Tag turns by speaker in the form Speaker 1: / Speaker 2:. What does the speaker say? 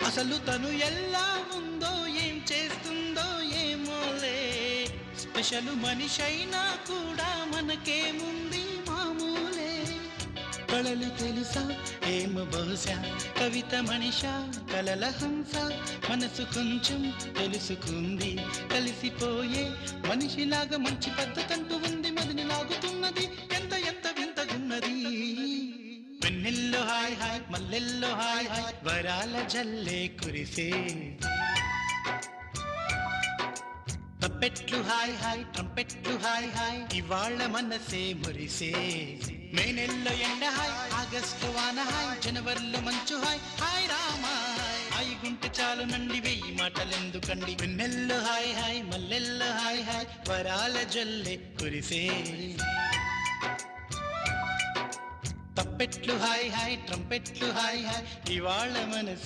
Speaker 1: అసలు తను ఎలా ఉందో ఏం చేస్తుందో ఏమోలే స్పెషల్ మనిషైనా కూడా మనకేముంది మామూలే కళలు తెలుసా ఏమో బహుశా కవిత మనిషా కలల హంస మనసు కొంచెం తెలుసుకుంది కలిసిపోయే మనిషిలాగా మంచి పద్ధతంటూ ఉంది మదిని లాగుతున్నది ఎంత ఎంత వింతగున్నది వెన్నెల్లో హాయ్ హాయ్ మల్లెల్లో హాయ్ హాయ్ వరాల జల్లే కురిసే తప్పెట్లు హాయ్ హాయ్ ట్రంపెట్లు హాయ్ హాయ్ ఇవాళ మనసే మురిసే మే నెలలో ఎండ హాయ్ ఆగస్టు వాన హాయ్ జనవరిలో మంచు హాయ్ హాయ్ రామాయ్ హాయ్ గుంటె చాలు నండి వెయ్యి మాటలెందుకండి వెన్నెల్లో హాయ్ హాయ్ మల్లెల్లో హాయ్ హాయ్ వరాల జల్లే కురిసే తప్పెట్లు హాయ్ హాయ్ ట్రంపెట్లు హాయ్ హాయ్ ఇవాళ మనసే